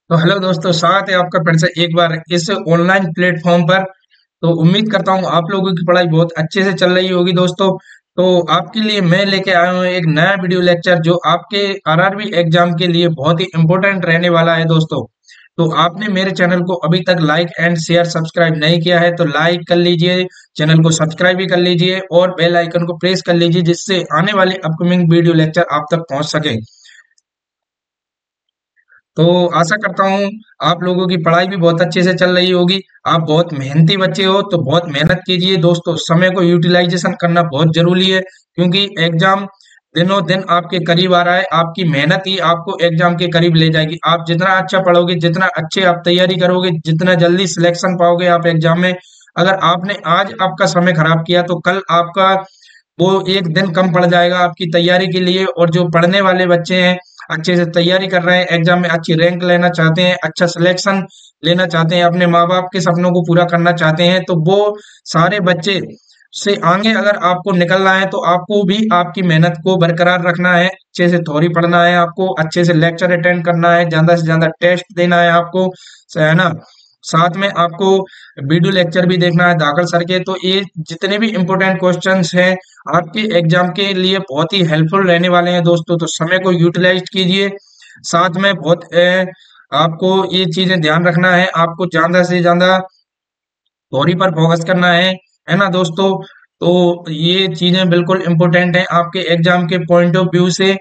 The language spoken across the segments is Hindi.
तो हेलो दोस्तों, स्वागत है आपका फिर से एक बार इस ऑनलाइन प्लेटफॉर्म पर। तो उम्मीद करता हूँ आप लोगों की पढ़ाई बहुत अच्छे से चल रही होगी दोस्तों। तो आपके लिए मैं लेके आया हूँ एक नया वीडियो लेक्चर जो आपके आरआरबी एग्जाम के लिए बहुत ही इम्पोर्टेंट रहने वाला है दोस्तों। तो आपने मेरे चैनल को अभी तक लाइक एंड शेयर सब्सक्राइब नहीं किया है तो लाइक कर लीजिए, चैनल को सब्सक्राइब भी कर लीजिए और बेल आइकन को प्रेस कर लीजिए जिससे आने वाले अपकमिंग वीडियो लेक्चर आप तक पहुंच सके। तो आशा करता हूँ आप लोगों की पढ़ाई भी बहुत अच्छे से चल रही होगी। आप बहुत मेहनती बच्चे हो तो बहुत मेहनत कीजिए दोस्तों। समय को यूटिलाइजेशन करना बहुत जरूरी है क्योंकि एग्जाम दिनों दिन आपके करीब आ रहा है। आपकी मेहनत ही आपको एग्जाम के करीब ले जाएगी। आप जितना अच्छा पढ़ोगे, जितना अच्छे आप तैयारी करोगे, जितना जल्दी सिलेक्शन पाओगे आप एग्जाम में। अगर आपने आज आपका समय खराब किया तो कल आपका वो एक दिन कम पड़ जाएगा आपकी तैयारी के लिए। और जो पढ़ने वाले बच्चे हैं, अच्छे से तैयारी कर रहे हैं, एग्जाम में अच्छी रैंक लेना चाहते हैं, अच्छा सिलेक्शन लेना चाहते हैं, अपने माँ बाप के सपनों को पूरा करना चाहते हैं, तो वो सारे बच्चे से आगे अगर आपको निकलना है तो आपको भी आपकी मेहनत को बरकरार रखना है। अच्छे से थ्योरी पढ़ना है, आपको अच्छे से लेक्चर अटेंड करना है, ज्यादा से ज्यादा टेस्ट देना है आपको, है ना। साथ में आपको वीडियो लेक्चर भी देखना है धाकड़ सर के। तो ये जितने भी इम्पोर्टेंट क्वेश्चंस हैं आपके एग्जाम के लिए बहुत ही हेल्पफुल रहने वाले हैं दोस्तों। तो समय को यूटिलाइज कीजिए। साथ में बहुत आपको ये चीजें ध्यान रखना है, आपको ज्यादा से ज्यादा थ्योरी पर फोकस करना है ना दोस्तों। तो ये चीजें बिल्कुल इम्पोर्टेंट हैं आपके एग्जाम के पॉइंट ऑफ व्यू से।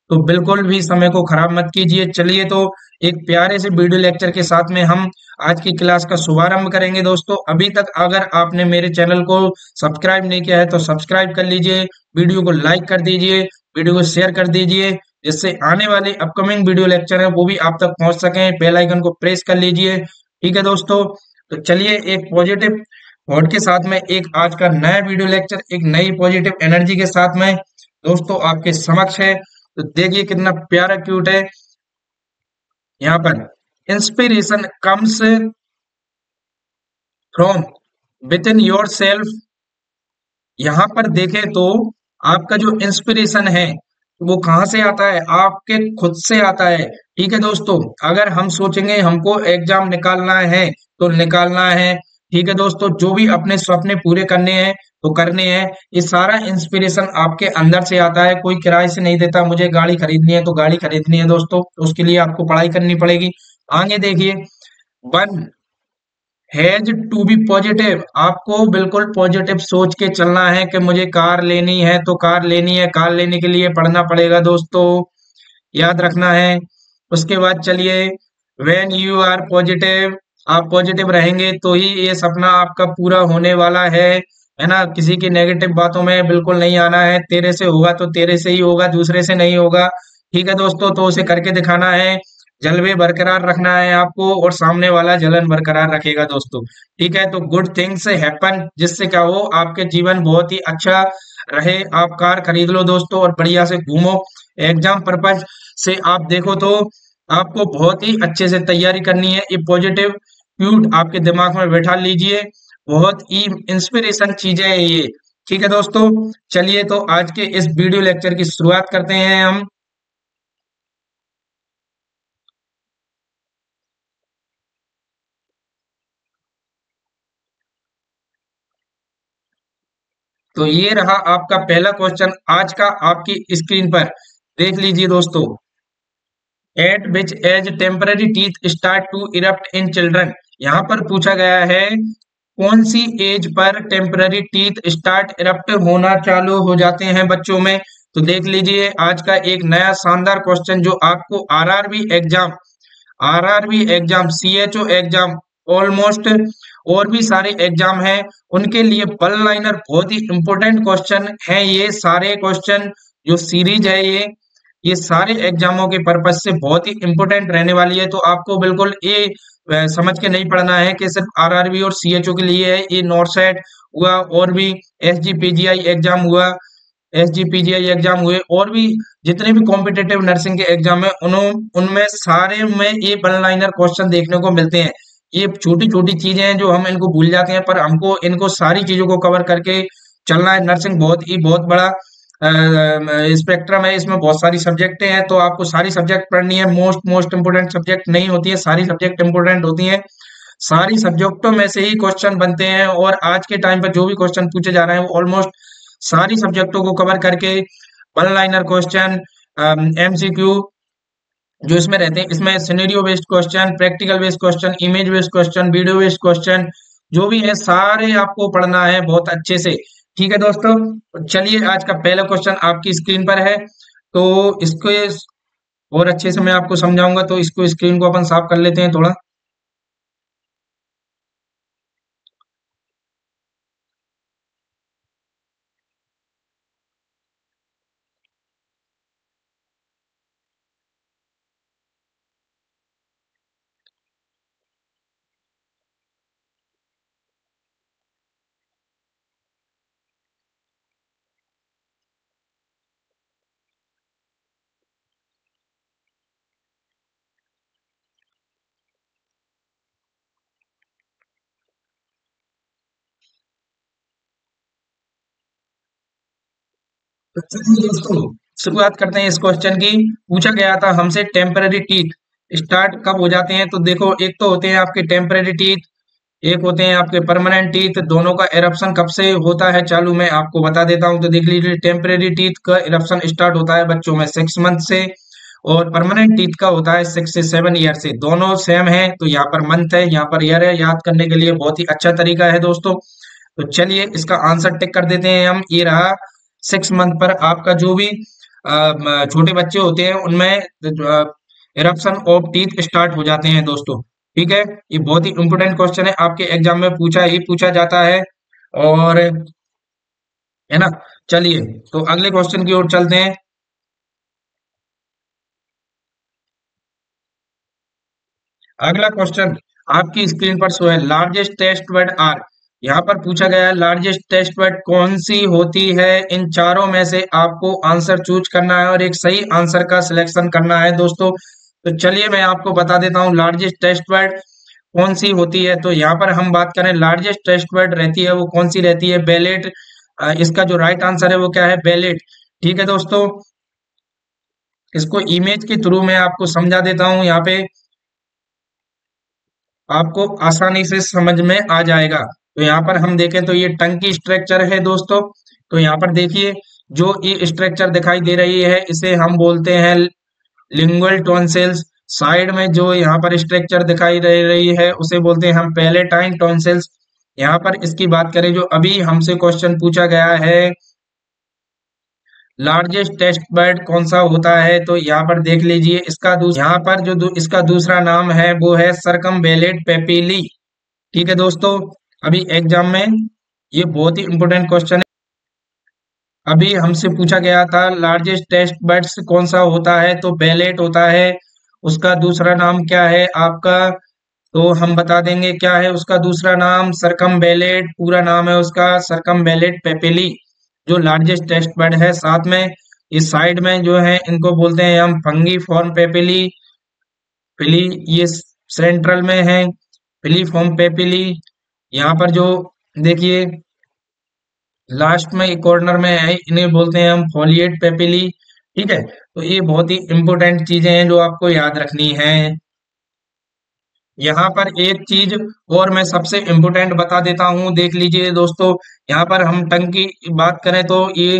तो बिल्कुल भी समय को खराब मत कीजिए। चलिए तो एक प्यारे से वीडियो लेक्चर के साथ में हम आज की क्लास का शुभारंभ करेंगे दोस्तों। अभी तक अगर आपने मेरे चैनल को सब्सक्राइब नहीं किया है तो सब्सक्राइब कर लीजिए, वीडियो को लाइक कर दीजिए, वीडियो को शेयर कर दीजिए जिससे आने वाले अपकमिंग वीडियो लेक्चर है वो भी आप तक पहुंच सकें। बेल आइकन को प्रेस कर लीजिए, ठीक है दोस्तों। तो चलिए एक पॉजिटिव थॉट के साथ में एक आज का नया वीडियो लेक्चर एक नई पॉजिटिव एनर्जी के साथ में दोस्तों आपके समक्ष है। तो देखिए कितना प्यारा क्यूट है यहाँ पर। Inspiration comes from with in your self. यहाँ पर देखें तो आपका जो इंस्पिरेशन है वो कहाँ से आता है? आपके खुद से आता है, ठीक है दोस्तों। अगर हम सोचेंगे हमको एग्जाम निकालना है तो निकालना है, ठीक है दोस्तों। जो भी अपने सपने पूरे करने हैं तो करने हैं। ये सारा इंस्पिरेशन आपके अंदर से आता है, कोई किराए से नहीं देता। मुझे गाड़ी खरीदनी है तो गाड़ी खरीदनी है दोस्तों, उसके लिए आपको पढ़ाई करनी पड़ेगी। आगे देखिए, one has to be positive. आपको बिल्कुल पॉजिटिव सोच के चलना है कि मुझे कार लेनी है तो कार लेनी है, कार लेने के लिए पढ़ना पड़ेगा दोस्तों, याद रखना है। उसके बाद चलिए, व्हेन यू आर पॉजिटिव, आप पॉजिटिव रहेंगे तो ही ये सपना आपका पूरा होने वाला है ना। किसी की नेगेटिव बातों में बिल्कुल नहीं आना है। तेरे से होगा तो तेरे से ही होगा, दूसरे से नहीं होगा, ठीक है दोस्तों। तो उसे करके दिखाना है, जलवे बरकरार रखना है आपको और सामने वाला जलन बरकरार रखेगा दोस्तों, ठीक है। तो गुड थिंग्स हैपन, जिससे क्या हो आपके जीवन बहुत ही अच्छा रहे। आप कार खरीद लो दोस्तों और बढ़िया से घूमो। एग्जाम पर्पज से आप देखो तो आपको बहुत ही अच्छे से तैयारी करनी है। ये पॉजिटिव क्यूट आपके दिमाग में बैठा लीजिए, बहुत ही इंस्पिरेशन चीजें है ये, ठीक है दोस्तों। चलिए तो आज के इस वीडियो लेक्चर की शुरुआत करते हैं हम। तो ये रहा आपका पहला क्वेश्चन आज का, आपकी स्क्रीन पर देख लीजिए दोस्तों। At which age temporary teeth start to erupt in children. यहाँ पर पूछा गया है कौन सी एज पर टेम्पररी टीथ स्टार्ट इरप्ट होना चालू हो जाते हैं बच्चों में। तो देख लीजिए आज का एक नया शानदार क्वेश्चन जो आपको RRB exam, CHO exam, almost और भी सारे एग्जाम हैं उनके लिए वन लाइनर बहुत ही इंपॉर्टेंट क्वेश्चन है। ये सारे क्वेश्चन जो सीरीज है ये सारे एग्जामों के पर्पज से बहुत ही इंपॉर्टेंट रहने वाली है। तो आपको बिल्कुल ये समझ के नहीं पढ़ना है कि सिर्फ आरआरबी और सीएचओ के लिए है। ये नॉर्थ सेट हुआ और भी एसजीपीजीआई एग्जाम हुआ, एसजीपीजीआई एग्जाम हुए और भी जितने भी कॉम्पिटेटिव नर्सिंग के एग्जाम है उनमें सारे में ये वन लाइनर क्वेश्चन देखने को मिलते हैं। ये छोटी छोटी चीजें हैं जो हम इनको भूल जाते हैं, पर हमको इनको सारी चीजों को कवर करके चलना है। नर्सिंग बहुत बड़ा स्पेक्ट्रम है, इसमें बहुत सारी सब्जेक्टें हैं, तो आपको सारी सब्जेक्ट पढ़नी है। मोस्ट इम्पोर्टेंट सब्जेक्ट नहीं होती है, सारी सब्जेक्ट इंपोर्टेंट होती हैं। सारी सब्जेक्टों में से ही क्वेश्चन बनते हैं, और आज के टाइम पर जो भी क्वेश्चन पूछे जा रहे हैं वो ऑलमोस्ट सारी सब्जेक्टों को कवर करके वन लाइनर क्वेश्चन, एमसीक्यू जो इसमें रहते हैं, इसमें scenario based question, practical based question, image based question, video based question, जो भी है सारे आपको पढ़ना है बहुत अच्छे से। ठीक है दोस्तों, तो चलिए आज का पहला क्वेश्चन आपकी स्क्रीन पर है, तो इसको और अच्छे से मैं आपको समझाऊंगा, तो इसको स्क्रीन को अपन साफ कर लेते हैं थोड़ा। तो चलिए दोस्तों, शुरुआत करते हैं इस क्वेश्चन की। पूछा गया था हमसे टेम्पररी टीथ स्टार्ट कब हो जाते हैं, तो देखो एक तो होते हैं आपके टेम्पररी टीथ, एक होते हैं आपके परमानेंट टीथ। दोनों का इरप्शन कब से होता है चालू, मैं आपको बता देता हूं। तो देख लीजिए, टेम्पररी टीथ का इरप्शन स्टार्ट होता है बच्चों में 6 मंथ से, और परमानेंट टीथ का होता है 6 से 7 ईयर से। दोनों सेम है, तो यहाँ पर मंथ है, यहाँ पर ईयर है, याद करने के लिए बहुत ही अच्छा तरीका है दोस्तों। तो चलिए इसका आंसर टिक कर देते हैं हम। ये रहा 6 मंथ पर आपका जो भी छोटे बच्चे होते हैं उनमें इरप्शन ऑफ टीथ स्टार्ट हो जाते हैं दोस्तों। ठीक है, ये बहुत ही इंपोर्टेंट क्वेश्चन है, आपके एग्जाम में पूछा जाता है, और है ना। चलिए, तो अगले क्वेश्चन की ओर चलते हैं। अगला क्वेश्चन आपकी स्क्रीन पर शो है, लार्जेस्ट टेस्ट बेड आर। यहाँ पर पूछा गया है लार्जेस्ट टेस्ट बेड कौन सी होती है। इन चारों में से आपको आंसर चूज करना है और एक सही आंसर का सिलेक्शन करना है दोस्तों। तो चलिए मैं आपको बता देता हूँ लार्जेस्ट टेस्ट बेड कौन सी होती है। तो यहाँ पर हम बात करें लार्जेस्ट टेस्ट बेड रहती है वो कौन सी रहती है, बेलेट। इसका जो राइट आंसर है वो क्या है, बेलेट। ठीक है दोस्तों, इसको इमेज के थ्रू मैं आपको समझा देता हूँ, यहाँ पे आपको आसानी से समझ में आ जाएगा। तो यहाँ पर हम देखें तो ये टंग की स्ट्रक्चर है दोस्तों। तो यहाँ पर देखिए, जो ये स्ट्रक्चर दिखाई दे रही है इसे हम बोलते हैं लिंगुअल टॉन्सिल्स। साइड में जो यहाँ पर स्ट्रक्चर दिखाई दे रही है उसे बोलते हैं हम पैलेटाइन टॉन्सिल्स। यहाँ पर इसकी बात करें, जो अभी हमसे क्वेश्चन पूछा गया है लार्जेस्ट टेस्ट बेड कौन सा होता है, तो यहाँ पर देख लीजिए, इसका यहाँ पर जो इसका दूसरा नाम है वो है सरकमबैलेट पेपिली। ठीक है दोस्तों, अभी एग्जाम में ये बहुत ही इंपॉर्टेंट क्वेश्चन है। अभी हमसे पूछा गया था लार्जेस्ट टेस्ट बेड्स कौन सा होता है, तो बेलेट होता है। उसका दूसरा नाम क्या है आपका, तो हम बता देंगे क्या है उसका दूसरा नाम, सरकमबैलेट। पूरा नाम है उसका सरकमबैलेट पेपिली, जो लार्जेस्ट टेस्ट बेड है। साथ में इस साइड में जो है इनको बोलते हैं हम फंगी फॉर्म पेपिली पिली, ये सेंट्रल में है पिलीफॉर्म पेपिली। यहाँ पर जो देखिए लास्ट में एक कॉर्नर में है, इन्हें बोलते हैं हम फोलिएट पेपिली। ठीक है, तो ये बहुत ही इंपॉर्टेंट चीजें हैं जो आपको याद रखनी है। यहाँ पर एक चीज और मैं सबसे इम्पोर्टेंट बता देता हूँ, देख लीजिए दोस्तों। यहाँ पर हम टंग की बात करें तो ये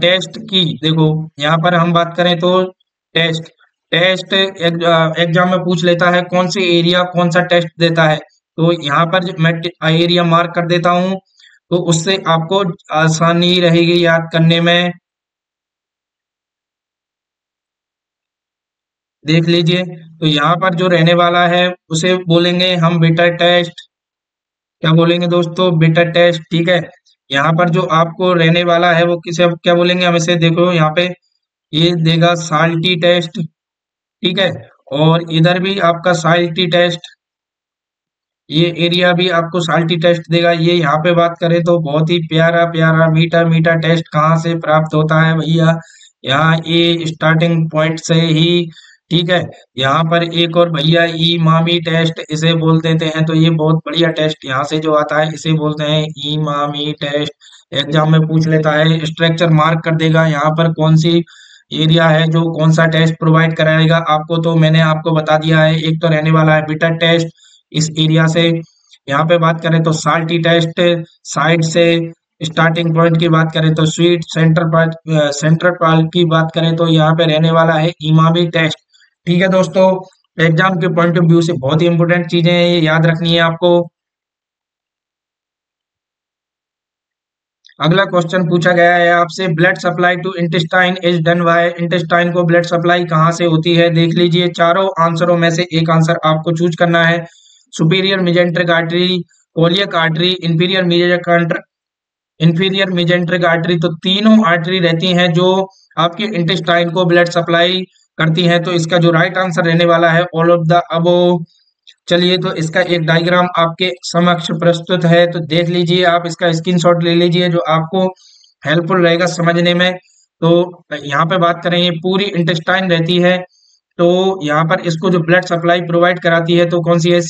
टेस्ट की, देखो यहाँ पर हम बात करें तो टेस्ट टेस्ट एग्जाम में पूछ लेता है कौन सी एरिया कौन सा टेस्ट देता है। तो यहाँ पर मैं एरिया मार्क कर देता हूँ, तो उससे आपको आसानी रहेगी याद करने में। देख लीजिए, तो यहाँ पर जो रहने वाला है उसे बोलेंगे हम बीटा टेस्ट। क्या बोलेंगे दोस्तों, बीटा टेस्ट। ठीक है, यहाँ पर जो आपको रहने वाला है वो किसे क्या बोलेंगे हम इसे, देखो यहाँ पे ये देगा साल्टी टेस्ट। ठीक है, और इधर भी आपका साल्टी टेस्ट, ये एरिया भी आपको साल्टी टेस्ट देगा। ये यहाँ पे बात करें तो बहुत ही प्यारा प्यारा मीठा मीठा टेस्ट कहाँ से प्राप्त होता है भैया, यहाँ ये स्टार्टिंग पॉइंट से ही। ठीक है, यहाँ पर एक और भैया ई मामी टेस्ट इसे बोल देते हैं, तो ये बहुत बढ़िया टेस्ट यहाँ से जो आता है इसे बोलते हैं ई मामी टेस्ट। एग्जाम में पूछ लेता है, स्ट्रक्चर मार्क कर देगा यहाँ पर कौन सी एरिया है जो कौन सा टेस्ट प्रोवाइड कराएगा आपको। तो मैंने आपको बता दिया है, एक तो रहने वाला है बिटर टेस्ट इस एरिया से। यहाँ पे बात करें तो साल्टी टेस्ट साइड से। स्टार्टिंग पॉइंट की बात करें तो स्वीट सेंट्रल पार्ट की बात करें तो यहाँ पे रहने वाला है इमामी टेस्ट। ठीक है दोस्तों, एग्जाम के पॉइंट ऑफ व्यू से बहुत ही इंपॉर्टेंट चीजें हैं, ये याद रखनी है आपको। अगला क्वेश्चन पूछा गया है आपसे, blood supply to intestine is done by. Intestine को ब्लड सप्लाई कहाँ से होती है, देख लीजिए। चारों आंसरों में से एक आंसर आपको चूज करना है। Superior mesenteric artery, coeliac artery, inferior mesenteric artery. तो तीनों आर्टरी रहती हैं जो आपके इंटेस्टाइन को ब्लड सप्लाई करती हैं। तो इसका जो राइट आंसर रहने वाला है ऑल ऑफ द अबो। चलिए, तो इसका एक डायग्राम आपके समक्ष प्रस्तुत है, तो देख लीजिए, आप इसका स्क्रीनशॉट ले लीजिए जो आपको हेल्पफुल रहेगा समझने में। तो यहाँ पे बात करें, ये पूरी इंटेस्टाइन रहती है, तो यहाँ पर इसको जो ब्लड सप्लाई प्रोवाइड कराती है तो कौन सी है,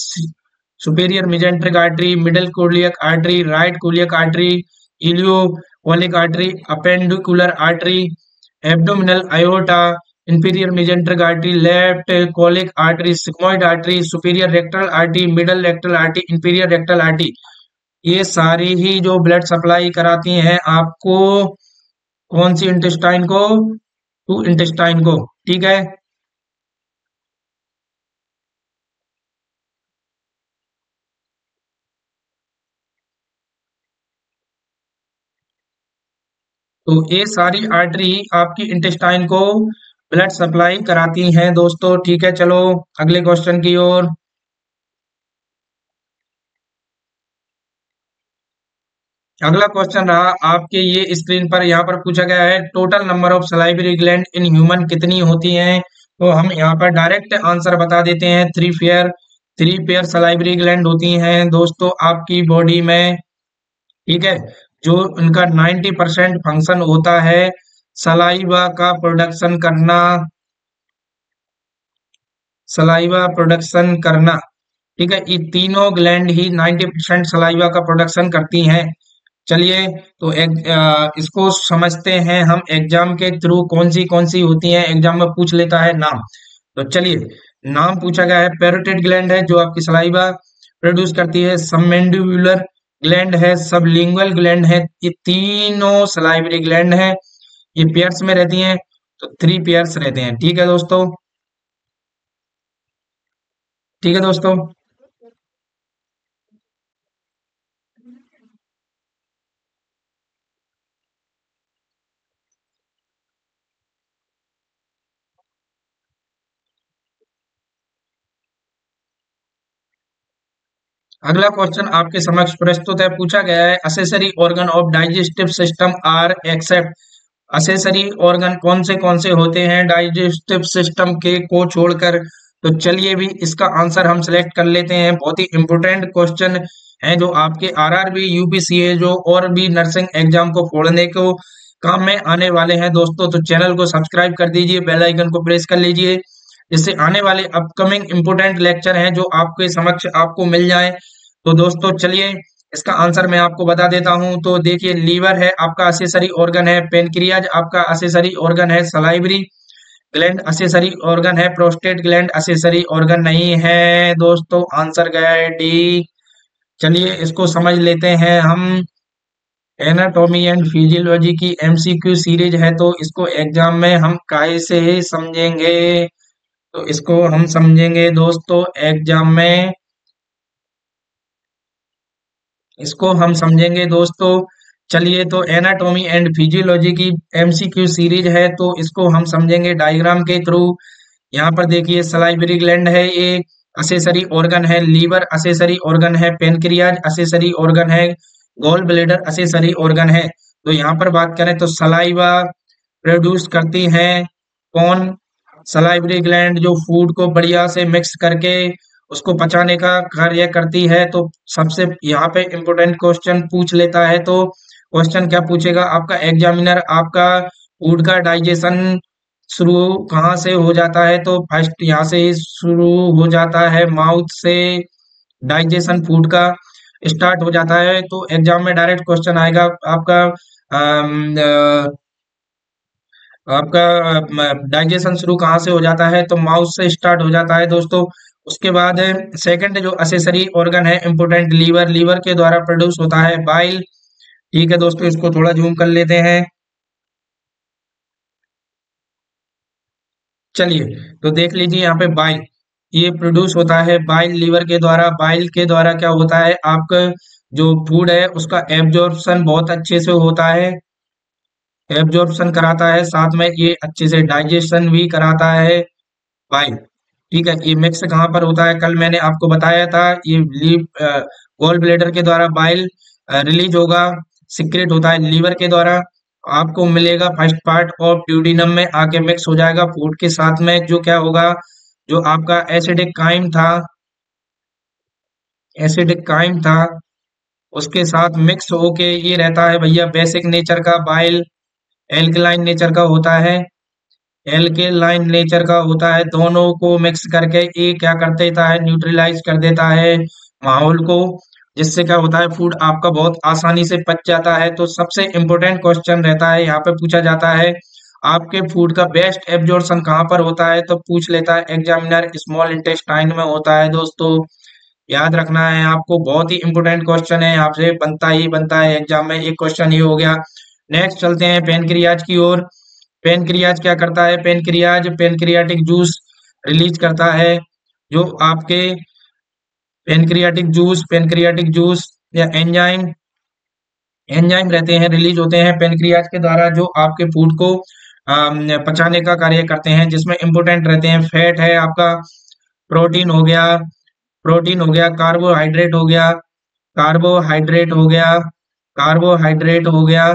superior mesenteric artery, middle coeliac artery, right coeliac artery, ileocolic artery, appendicular artery, abdominal aorta, inferior mesenteric artery, left colic artery, sigmoid artery, superior rectal artery, middle rectal artery, inferior rectal artery. ये सारी ही जो ब्लड सप्लाई कराती हैं आपको कौन सी इंटेस्टाइन को, टू इंटेस्टाइन को। ठीक है, तो ये सारी आर्टरी आपकी इंटेस्टाइन को ब्लड सप्लाई कराती हैं दोस्तों। ठीक है, चलो अगले क्वेश्चन की ओर। अगला क्वेश्चन रहा आपके ये स्क्रीन पर, यहाँ पर पूछा गया है total number of salivary gland in human कितनी होती हैं। तो हम यहाँ पर डायरेक्ट आंसर बता देते हैं, थ्री पेयर सलाइवरी ग्लैंड होती हैं दोस्तों आपकी बॉडी में। ठीक है, जो उनका 90% फंक्शन होता है सलाइवा का प्रोडक्शन करना, सलाइवा प्रोडक्शन करना। ठीक है, ये तीनों ग्लैंड ही 90% सलाइवा का प्रोडक्शन करती हैं। चलिए, तो इसको समझते हैं हम एग्जाम के थ्रू कौन सी होती हैं, एग्जाम में पूछ लेता है नाम। तो चलिए, नाम पूछा गया है, पैरोटिड ग्लैंड है जो आपकी सलाइवा प्रोड्यूस करती है, सबमेंडिबुलर ग्लैंड है, सबलिंगुअल ग्लैंड है। ये तीनों सलाइवरी ग्लैंड है, ये पेयर्स में रहती हैं, तो थ्री पेयर्स रहते हैं। ठीक है दोस्तों, ठीक है दोस्तों। अगला क्वेश्चन आपके समक्ष प्रस्तुत है, पूछा गया है accessory organ of digestive system are except. Accessory organ कौन से होते हैं डाइजेस्टिव सिस्टम के को छोड़कर। तो चलिए भी इसका आंसर हम सिलेक्ट कर लेते हैं। बहुत ही इंपॉर्टेंट क्वेश्चन है जो आपके आरआरबी यूपीसीए जो और भी नर्सिंग एग्जाम को फोड़ने को काम में आने वाले हैं दोस्तों। तो चैनल को सब्सक्राइब कर दीजिए, बेल आइकन को प्रेस कर लीजिए, जिससे आने वाले अपकमिंग इंपोर्टेंट लेक्चर हैं जो आपके समक्ष आपको मिल जाए। तो दोस्तों चलिए, इसका आंसर मैं आपको बता देता हूं। तो देखिए, लीवर है आपका असेसरी ऑर्गन है, पेनक्रियाज आपका असेसरी ऑर्गन है, सलाइवरी ग्लैंड असेसरी ऑर्गन है, प्रोस्टेट ग्लैंड असेसरी ऑर्गन नहीं है दोस्तों। आंसर गया है डी। चलिए, इसको समझ लेते हैं हम। एनाटॉमी एंड फिजियोलॉजी की एमसीक्यू सीरीज है, तो इसको एग्जाम में हम कैसे समझेंगे। तो इसको हम समझेंगे दोस्तों एग्जाम में, इसको हम समझेंगे दोस्तों। चलिए, तो एनाटॉमी एंड फिजियोलॉजी की एमसीक्यू सीरीज है, तो इसको हम समझेंगे डायग्राम के थ्रू। यहाँ पर देखिए, सलाइवरी ग्लैंड है, ये असेसरी ऑर्गन है, लीवर असेसरी ऑर्गन है, पेनक्रियाज असेसरी ऑर्गन है, गॉल ब्लेडर असेसरी ऑर्गन है। तो यहाँ पर बात करें तो सलाइवा प्रोड्यूस करती हैं कौन, सलाइवरी ग्लैंड जो फूड को बढ़िया से मिक्स करके उसको पचाने का कार्य करती है। तो सबसे यहाँ पे इम्पोर्टेंट क्वेश्चन पूछ लेता है, तो क्वेश्चन क्या पूछेगा आपका एग्जामिनर, आपका फूड का डाइजेशन शुरू कहाँ से हो जाता है। तो फर्स्ट यहाँ से ही शुरू हो जाता है, माउथ से डाइजेशन फूड का। स्टार्ट हो जाता है तो एग्जाम में डायरेक्ट क्वेश्चन आएगा आपका आपका डाइजेशन शुरू कहाँ से हो जाता है, तो माउथ से स्टार्ट हो जाता है दोस्तों। उसके बाद सेकंड जो असेसरी ऑर्गन है इम्पोर्टेंट, लीवर, लीवर के द्वारा प्रोड्यूस होता है बाइल। ठीक है दोस्तों, इसको थोड़ा जूम कर लेते हैं। चलिए, तो देख लीजिए यहाँ पे बाइल, ये प्रोड्यूस होता है बाइल लीवर के द्वारा। बाइल के द्वारा क्या होता है, आपका जो फूड है उसका एब्जॉर्प्शन बहुत अच्छे से होता है, एब्जॉर्प्शन कराता है, साथ में ये अच्छे से डाइजेशन भी कराता है बाइल। ठीक है, ये मिक्स कहाँ पर होता है, कल मैंने आपको बताया था, ये लीव गॉल ब्लेडर के द्वारा बाइल रिलीज होगा, सिक्रेट होता है लीवर के द्वारा। आपको मिलेगा फर्स्ट पार्ट ऑफ ड्यूडिनम में आके मिक्स हो जाएगा फूड के साथ में, जो क्या होगा, जो आपका एसिडिक काइम था, एसिडिक काइम था, उसके साथ मिक्स होके ये रहता है भैया बेसिक नेचर का बाइल, एल्कलाइन नेचर का होता है, एल्केलाइन नेचर का होता है। दोनों को मिक्स करके ये क्या कर देता है, न्यूट्रलाइज कर देता है माहौल को, जिससे क्या होता है फूड आपका बहुत आसानी से पच जाता है। तो सबसे इम्पोर्टेंट क्वेश्चन रहता है यहाँ पे, पूछा जाता है आपके फूड का बेस्ट एब्जॉर्प्शन कहाँ पर होता है, तो पूछ लेता है एग्जामिनर, स्मॉल इंटेस्टाइन में होता है दोस्तों। याद रखना है आपको, बहुत ही इंपॉर्टेंट क्वेश्चन है, आपसे बनता ही बनता है एग्जाम में, एक क्वेश्चन ये हो गया। नेक्स्ट चलते हैं पेनक्रियाज की ओर। पेनक्रियाज क्या करता है, पेनक्रियाज पेनक्रियाटिक जूस रिलीज करता है, जो आपके पेनक्रियाटिक जूस या एंजाइम, एंजाइम रहते हैं, रिलीज होते हैं पेनक्रियाज के द्वारा, जो आपके फूड को पचाने का कार्य करते हैं, जिसमें इंपोर्टेंट रहते हैं फैट है आपका, प्रोटीन हो गया, प्रोटीन हो गया, कार्बोहाइड्रेट हो गया, कार्बोहाइड्रेट हो गया, कार्बोहाइड्रेट हो गया,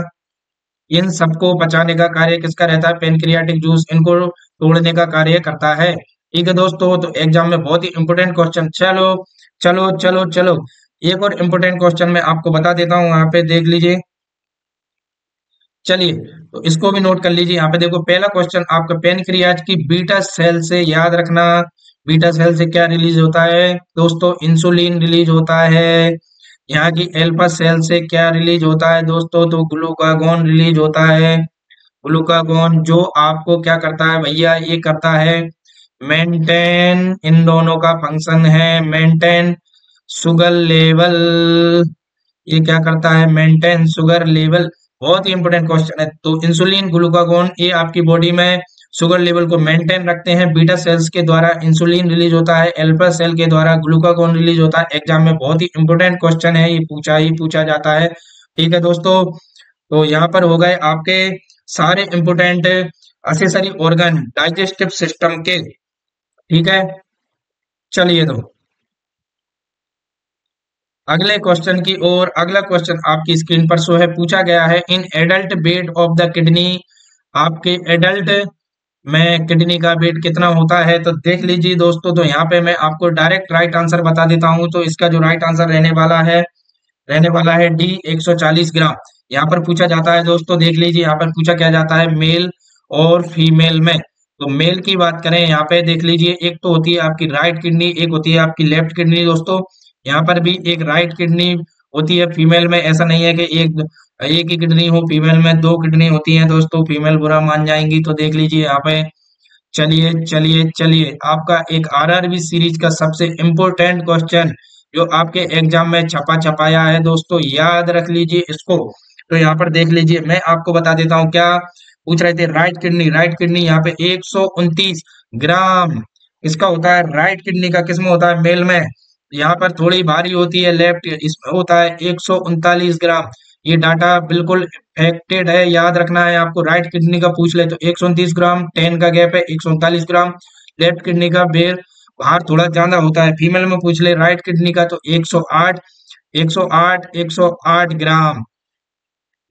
इन सबको पचाने का कार्य किसका रहता है, पेनक्रियाटिक जूस इनको तोड़ने का कार्य करता है। ठीक है दोस्तों, तो एग्जाम में बहुत ही इंपोर्टेंट क्वेश्चन। चलो चलो चलो चलो, एक और इम्पोर्टेंट क्वेश्चन मैं आपको बता देता हूँ, यहाँ पे देख लीजिए। चलिए, तो इसको भी नोट कर लीजिए। यहाँ पे देखो पहला क्वेश्चन आपका, पेनक्रियाज की बीटा सेल से, याद रखना, बीटा सेल से क्या रिलीज होता है दोस्तों, इंसुलिन रिलीज होता है। यहाँ की एल्फा सेल से क्या रिलीज होता है दोस्तों, तो ग्लूकागॉन रिलीज होता है। ग्लूकागॉन जो आपको क्या करता है भैया, ये करता है मेंटेन, इन दोनों का फंक्शन है मेंटेन शुगर लेवल। ये क्या करता है, मेंटेन शुगर लेवल। बहुत ही इंपॉर्टेंट क्वेश्चन है। तो इंसुलिन, ग्लूकागॉन, ये आपकी बॉडी में शुगर लेवल को मेंटेन रखते हैं। बीटा सेल्स के द्वारा इंसुलिन रिलीज होता है, अल्फा सेल के द्वारा ग्लूकागॉन रिलीज होता है। एग्जाम में बहुत ही इंपॉर्टेंट क्वेश्चन है, ये पूछा ही पूछा जाता है। ठीक है दोस्तों, तो यहाँ पर हो गए आपके सारे important accessory organ digestive system के। ठीक है, चलिए तो अगले क्वेश्चन की ओर। अगला क्वेश्चन आपकी स्क्रीन पर शो है, पूछा गया है in adult weight of the kidney, आपके एडल्ट में किडनी का वेट कितना होता है, तो देख लीजिए दोस्तों। तो यहाँ पे मैं आपको डायरेक्ट राइट आंसर बता देता हूँ, तो इसका जो राइट आंसर रहने वाला है डी, 140 ग्राम। यहाँ पर पूछा जाता है दोस्तों, देख लीजिए यहाँ पर पूछा क्या जाता है मेल और फीमेल में। तो मेल की बात करें, यहाँ पे देख लीजिए, एक तो होती है आपकी राइट किडनी, एक होती है आपकी लेफ्ट किडनी दोस्तों। यहाँ पर भी एक राइट किडनी होती है फीमेल में, ऐसा नहीं है कि एक एक ही किडनी हो, फीमेल में दो किडनी होती है दोस्तों, फीमेल बुरा मान जाएंगी। तो देख लीजिए यहाँ पे, चलिए चलिए चलिए, आपका एक आरआरबी सीरीज का सबसे इम्पोर्टेंट क्वेश्चन जो आपके एग्जाम में छपा छपाया है दोस्तों, याद रख लीजिए इसको। तो यहाँ पर देख लीजिए, मैं आपको बता देता हूँ क्या पूछ रहे थे। राइट किडनी, राइट किडनी यहाँ पे 129 ग्राम इसका होता है, राइट किडनी का किस्म होता है मेल में, यहाँ पर थोड़ी भारी होती है, लेफ्ट इसमें होता है 139 ग्राम। ये डाटा बिल्कुल फैक्टेड है, याद रखना है आपको। राइट किडनी का पूछ ले तो 129 ग्राम, 10 का गैप है, 139 ग्राम। लेफ्ट किडनी का बेर भार थोड़ा ज्यादा होता है, फीमेल में पूछ ले राइट किडनी का तो 108, 108, 108 ग्राम।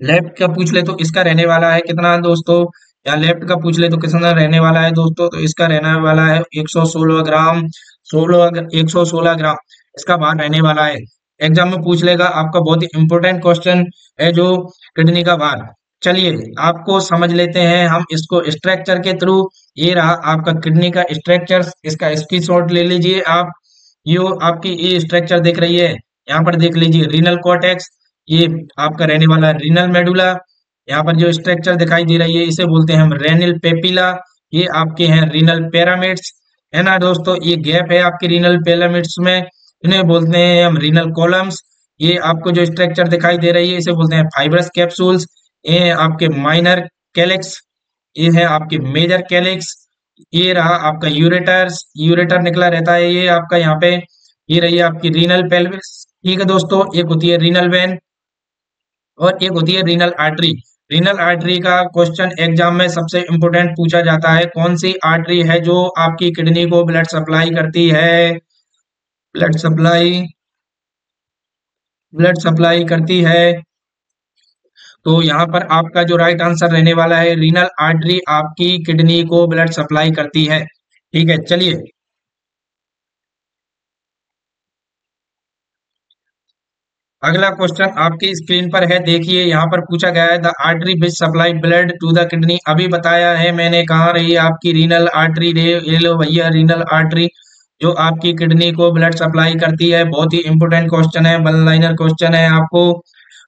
लेफ्ट का पूछ ले तो इसका रहने वाला है कितना दोस्तों, या लेफ्ट का पूछ ले तो कितना रहने वाला है दोस्तों, तो इसका रहने वाला है 116 ग्राम, 116 ग्राम इसका भार रहने वाला है। एग्जाम में पूछ लेगा आपका, बहुत ही इंपॉर्टेंट क्वेश्चन है जो किडनी का भार। चलिए आपको समझ लेते हैं हम इसको स्ट्रक्चर के थ्रू। ये रहा आपका किडनी का स्ट्रक्चर, इसका स्क्रीनशॉट ले लीजिए आप। ये आपकी ये स्ट्रक्चर दिख रही है, यहाँ पर देख लीजिए रीनल कॉर्टेक्स, ये आपका रहने वाला है रीनल मेडुला। यहाँ पर जो स्ट्रक्चर दिखाई दे रही है इसे बोलते हैं हम रेनिल पेपिला। ये आपके हैं रीनल पिरामिड्स, है ना दोस्तों। ये गैप है आपके रीनल पिरामिड्स में, इन्हें बोलते हैं हम रीनल कॉलम्स। ये आपको जो स्ट्रक्चर दिखाई दे रही है इसे बोलते हैं फाइब्रस कैप्सूल्स। ये आपके माइनर कैलिक्स, ये है आपके मेजर कैलिक्स। ये रहा आपका यूरेटर्स, यूरेटर निकला रहता है ये आपका यहाँ पे। ये रही आपकी रीनल पेल्विस, ठीक है दोस्तों। एक होती है रीनल वेन और एक होती है रीनल आर्टरी। रीनल आर्टरी का क्वेश्चन एग्जाम में सबसे इंपोर्टेंट पूछा जाता है, कौन सी आर्टरी है जो आपकी किडनी को ब्लड सप्लाई करती है, ब्लड सप्लाई, ब्लड सप्लाई करती है। तो यहाँ पर आपका जो राइट आंसर रहने वाला है रीनल आर्टरी आपकी किडनी को ब्लड सप्लाई करती है, ठीक है। चलिए अगला क्वेश्चन आपकी स्क्रीन पर है, देखिए यहाँ पर पूछा गया है the artery which supply blood to the kidney. अभी बताया है मैंने कहाँ रही है आपकी रीनल आर्टरी रे, ये लो भैया रीनल आर्टरी जो आपकी किडनी को ब्लड सप्लाई करती है। बहुत ही इंपोर्टेंट क्वेश्चन है, वन लाइनर क्वेश्चन है, आपको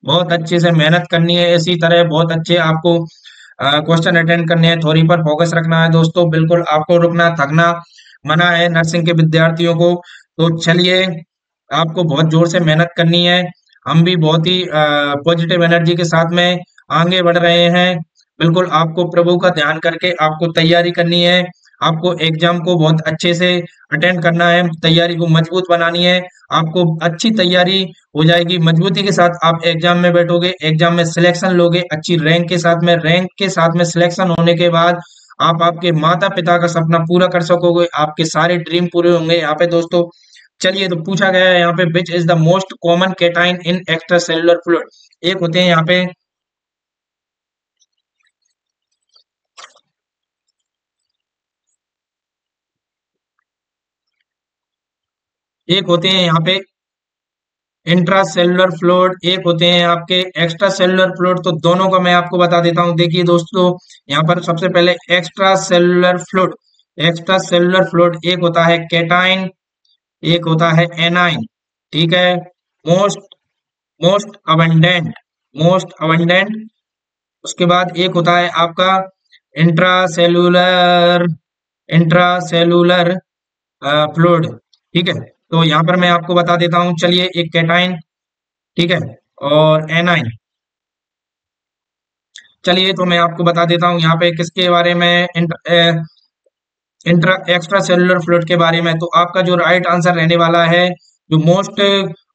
बहुत अच्छे से मेहनत करनी है। इसी तरह बहुत अच्छे आपको क्वेश्चन अटेंड करने हैं, थ्योरी पर फोकस रखना है दोस्तों, बिल्कुल आपको रुकना थकना मना है नर्सिंग के विद्यार्थियों को। तो चलिए आपको बहुत जोर से मेहनत करनी है, हम भी बहुत ही पॉजिटिव एनर्जी के साथ में आगे बढ़ रहे हैं। बिल्कुल आपको प्रभु का ध्यान करके आपको तैयारी करनी है, आपको एग्जाम को बहुत अच्छे से अटेंड करना है, तैयारी को मजबूत बनानी है। आपको अच्छी तैयारी हो जाएगी, मजबूती के साथ आप एग्जाम में बैठोगे, एग्जाम में सिलेक्शन लोगे अच्छी रैंक के साथ में, रैंक के साथ में सिलेक्शन होने के बाद आप आपके माता पिता का सपना पूरा कर सकोगे, आपके सारे ड्रीम पूरे होंगे यहाँ पे दोस्तों। चलिए तो पूछा गया है यहाँ पे which is the most common cation in extra cellular fluid. एक होते हैं यहाँ पे, एक होते हैं यहाँ पे इंट्रा सेलुलर फ्लूइड, एक होते हैं आपके एक्स्ट्रा सेलुलर फ्लूइड। तो दोनों का मैं आपको बता देता हूँ, देखिए दोस्तों यहाँ पर सबसे पहले extra cellular fluid, extra cellular fluid एक होता है कैटाइन, एक होता है एनाइन, ठीक है। Most most abundant, most abundant. उसके बाद एक होता है आपका इंट्रासेलुलर, इंट्रासेलुलर फ्लूइड, ठीक है। तो यहाँ पर मैं आपको बता देता हूँ, चलिए एक कैटाइन, ठीक है, और एनाइन। चलिए तो मैं आपको बता देता हूँ यहाँ पे किसके बारे में, इंट्रा एक्स्ट्रा सेलुलर फ्लूइड के बारे में। तो आपका जो राइट आंसर रहने वाला है, जो मोस्ट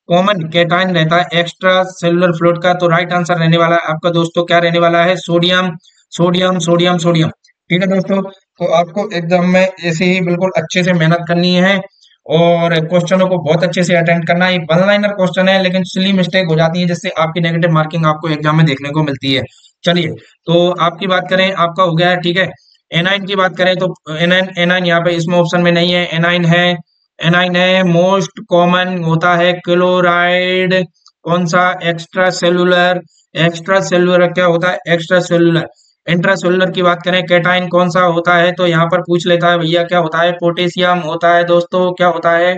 कॉमन कैटायन रहता है एक्स्ट्रा सेलुलर फ्लूइड का, तो राइट आंसर रहने वाला है आपका दोस्तों क्या रहने वाला है, सोडियम, सोडियम, सोडियम, सोडियम, ठीक है दोस्तों। तो आपको एग्जाम में ऐसे ही बिल्कुल अच्छे से मेहनत करनी है और क्वेश्चनों को बहुत अच्छे से अटेंड करना है। वन लाइनर क्वेश्चन है लेकिन सिली मिस्टेक हो जाती है जिससे आपकी नेगेटिव मार्किंग आपको एग्जाम में देखने को मिलती है। चलिए तो आपकी बात करें, आपका हो गया है, ठीक है। एनाइन की बात करें तो एनाइन, एनाइन यहाँ पे इसमें ऑप्शन में नहीं है, एनाइन है, एनाइन है। मोस्ट कॉमन होता है क्लोराइड, कौन सा, एक्स्ट्रा सेलुलर, एक्स्ट्रा सेलुलर क्या होता है, एक्स्ट्रा सेलुलर। इंट्रा सेलुलर की बात करें कैटाइन कौन सा होता है, तो यहाँ पर पूछ लेता है भैया क्या होता है, पोटेशियम होता है दोस्तों, क्या होता है,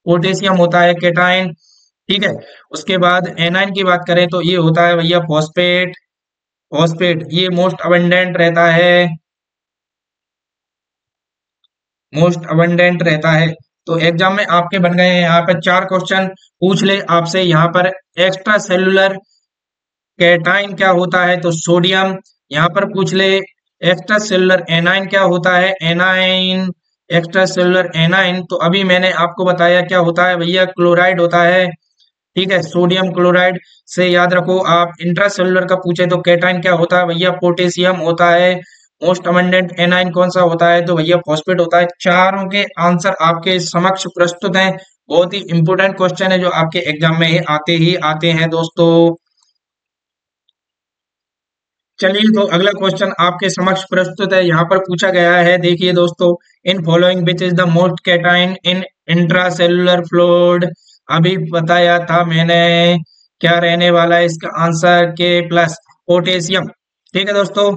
पोटेशियम होता है कैटाइन, ठीक है। उसके बाद एनाइन की बात करें तो ये होता है भैया फॉस्फेट, फॉस्फेट ये मोस्ट अबंडेंट रहता है, मोस्ट अबंडेंट रहता है। तो एग्जाम में आपके बन गए हैं यहाँ पर चार क्वेश्चन, पूछ ले आपसे यहाँ पर एक्स्ट्रा सेलुलर कैटाइन क्या होता है, तो सोडियम। यहाँ पर पूछ ले एक्स्ट्रा सेलुलर एनाइन क्या होता है, एनाइन, एक्स्ट्रा सेलुलर एनाइन। तो अभी मैंने आपको बताया क्या होता है भैया, क्लोराइड होता है, ठीक है, सोडियम क्लोराइड। से याद रखो आप, इंट्रासेलुलर का पूछे तो कैटाइन क्या होता है भैया, पोटेशियम होता है। मोस्ट अबंडेंट एनाइन कौन सा होता है, तो भैया फॉस्फेट होता है। चारों के आंसर आपके समक्ष प्रस्तुत हैं। बहुत ही इंपोर्टेंट क्वेश्चन है जो आपके एग्जाम में ही आते हैं दोस्तों। चलिए तो अगला क्वेश्चन आपके समक्ष प्रस्तुत है, यहाँ पर पूछा गया है, देखिए दोस्तों, in following which is the most cation in intracellular fluid. अभी बताया था मैंने, क्या रहने वाला है इसका आंसर, के प्लस, पोटेशियम, ठीक है दोस्तों।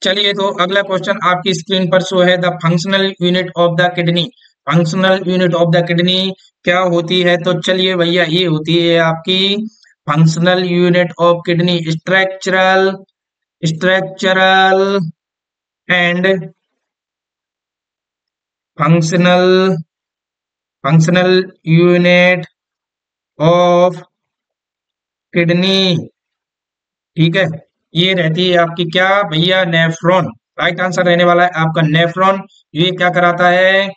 चलिए तो अगला क्वेश्चन आपकी स्क्रीन पर शो है, the functional unit of the kidney. Functional unit of the kidney क्या होती है? तो चलिए भैया, ये होती है आपकी functional unit of kidney, structural structural and functional functional unit of kidney. ठीक है, ये रहती है आपकी क्या भैया? नेफ्रॉन। राइट आंसर रहने वाला है आपका नेफ्रॉन। ये क्या कराता है?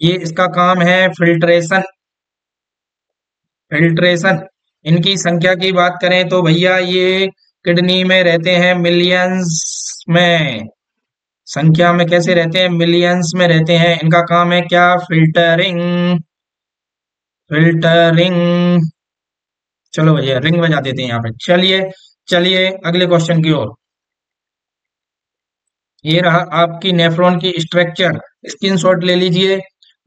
ये इसका काम है फिल्ट्रेशन। फिल्ट्रेशन। इनकी संख्या की बात करें तो भैया ये किडनी में रहते हैं मिलियंस में। संख्या में कैसे रहते हैं? मिलियंस में रहते हैं। इनका काम है क्या? फिल्टरिंग। फिल्टरिंग। चलो भैया रिंग बजा देते हैं यहाँ पे। चलिए चलिए अगले क्वेश्चन की ओर। ये रहा आपकी नेफ्रॉन की स्ट्रक्चर, स्क्रीनशॉट ले लीजिए।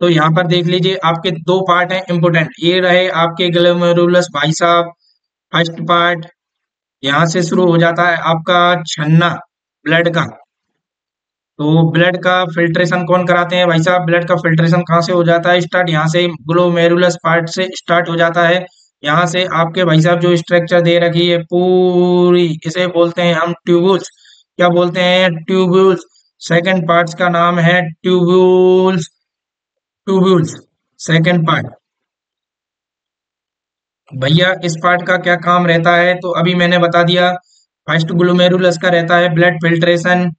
तो यहाँ पर देख लीजिए, आपके दो पार्ट हैं इंपोर्टेंट। ये रहे आपके ग्लोमेरुलस भाई साहब। फर्स्ट पार्ट यहाँ से शुरू हो जाता है आपका छन्ना ब्लड का। तो ब्लड का फिल्ट्रेशन कौन कराते हैं भाई साहब? ब्लड का फिल्ट्रेशन कहाँ से हो जाता है स्टार्ट? यहाँ से ग्लोमेरुलस पार्ट से स्टार्ट हो जाता है। यहाँ से आपके भाई साहब जो स्ट्रक्चर दे रखी है पूरी, इसे बोलते हैं हम ट्यूबुल्स। क्या बोलते हैं? ट्यूब्यूल्स। सेकंड पार्ट्स का नाम है ट्यूब्यूल्स। Tubules second part. भैया इस पार्ट का क्या काम रहता है? तो अभी मैंने बता दिया। फर्स्ट ग्लोमेरुलस का रहता है ब्लड फिल्ट्रेशन।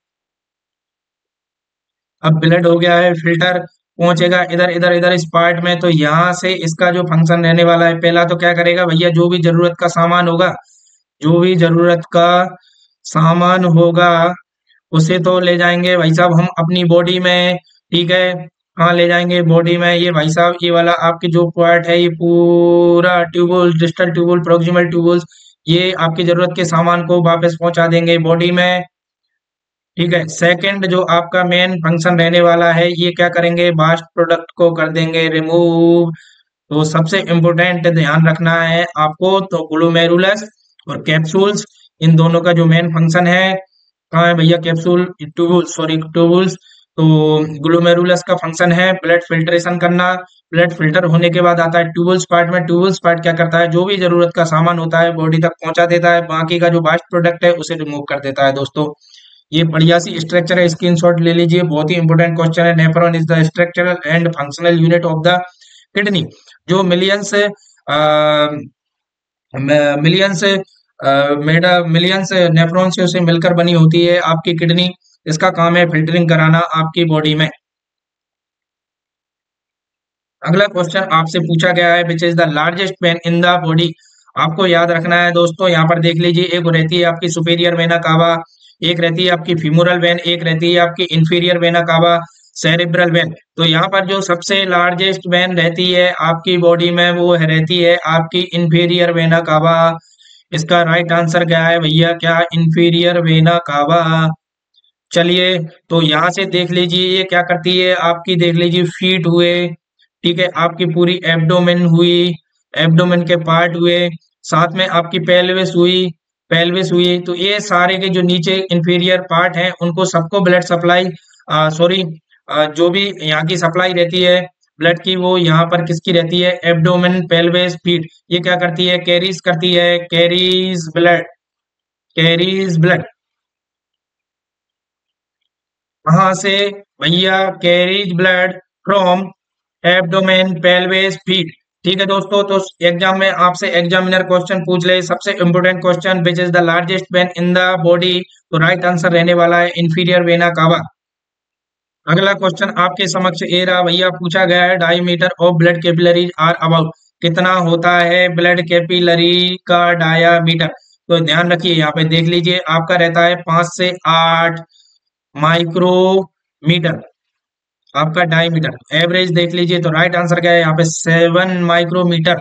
अब ब्लड हो गया है फिल्टर, पहुंचेगा इधर इधर इधर इस पार्ट में। तो यहाँ से इसका जो फंक्शन रहने वाला है, पहला तो क्या करेगा भैया? जो भी जरूरत का सामान होगा, जो भी जरूरत का सामान होगा उसे तो ले जाएंगे भाई साहब हम अपनी बॉडी में। ठीक है, कहाँ ले जाएंगे? बॉडी में। ये भाई साहब ये वाला आपके जो पार्ट है, ये पूरा tubule, distal tubule, proximal tubules, ये आपकी जरूरत के सामान को वापस पहुंचा देंगे बॉडी में। ठीक है, सेकंड जो आपका मेन फंक्शन रहने वाला है, ये क्या करेंगे? बास्ट प्रोडक्ट को कर देंगे रिमूव। तो सबसे इम्पोर्टेंट ध्यान रखना है आपको, तो ग्लोमेरुलस और कैप्सूल्स, इन दोनों का जो मेन फंक्शन है, कहाँ है भैया? Capsule, tubules, sorry tubules. तो ग्लोमेरुलस का फंक्शन है ब्लड फिल्ट्रेशन करना। ब्लड फिल्टर होने के बाद आता है ट्यूबुल्स पार्ट में। ट्यूबुल्स पार्ट क्या करता है? जो भी जरूरत का सामान होता है बॉडी तक पहुंचा देता है, बाकी का जो बास्ट प्रोडक्ट है उसे रिमूव कर देता है। दोस्तों ये बढ़िया सी स्ट्रक्चर है, स्क्रीनशॉट ले लीजिए, बहुत ही इंपॉर्टेंट क्वेश्चन है। Nephron is the structural and functional unit of the kidney, जो मिलियंस मिलियंस मिलियंस नेफ्रॉन से उसे मिलकर बनी होती है आपकी किडनी। इसका काम है फिल्टरिंग कराना आपकी बॉडी में। अगला क्वेश्चन आपसे पूछा गया है, which is the largest when in the body. आपको याद रखना है दोस्तों, यहाँ पर देख लीजिए, एक रहती है आपकी सुपीरियर वेना कावा, एक रहती है आपकी फीमोरल वेन, एक रहती है आपकी inferior vena cava, cerebral when. तो यहाँ पर जो सबसे लार्जेस्ट वेन रहती है आपकी बॉडी में, वो रहती है आपकी इंफीरियर वेना कावा। इसका राइट आंसर क्या है भैया? क्या? Inferior vena cava. चलिए तो यहाँ से देख लीजिए, ये क्या करती है आपकी? देख लीजिए, फीट हुए, ठीक है, आपकी पूरी एब्डोमेन हुई, एब्डोमेन के पार्ट हुए, साथ में आपकी पेल्विस हुई, पेल्विस हुई। तो ये सारे के जो नीचे इंफीरियर पार्ट हैं, उनको सबको ब्लड सप्लाई, सॉरी, जो भी यहाँ की सप्लाई रहती है ब्लड की, वो यहाँ पर किसकी रहती है? Abdomen, pelvis, feet. ये क्या करती है? कैरीज करती है, कैरीज ब्लड, कैरीज ब्लड। कहाँ से भैया? Carries blood from abdomen, pelvis, feet. ठीक है दोस्तों, तो एग्जाम में आपसे एग्जामिनर क्वेश्चन पूछ ले, सबसे important question, which is the largest when in the body. तो राइट आंसर रहने वाला है इंफीरियर वेना कावा। अगला क्वेश्चन आपके समक्ष ए रहा भैया, पूछा गया है, diameter of blood capillaries are about. कितना होता है ब्लड कैपिलरी का डायामीटर? तो ध्यान रखिए, यहाँ पे देख लीजिए, आपका रहता है 5 से 8 माइक्रोमीटर आपका डायमीटर। एवरेज देख लीजिए, तो राइट आंसर क्या है यहाँ पे? 7 माइक्रोमीटर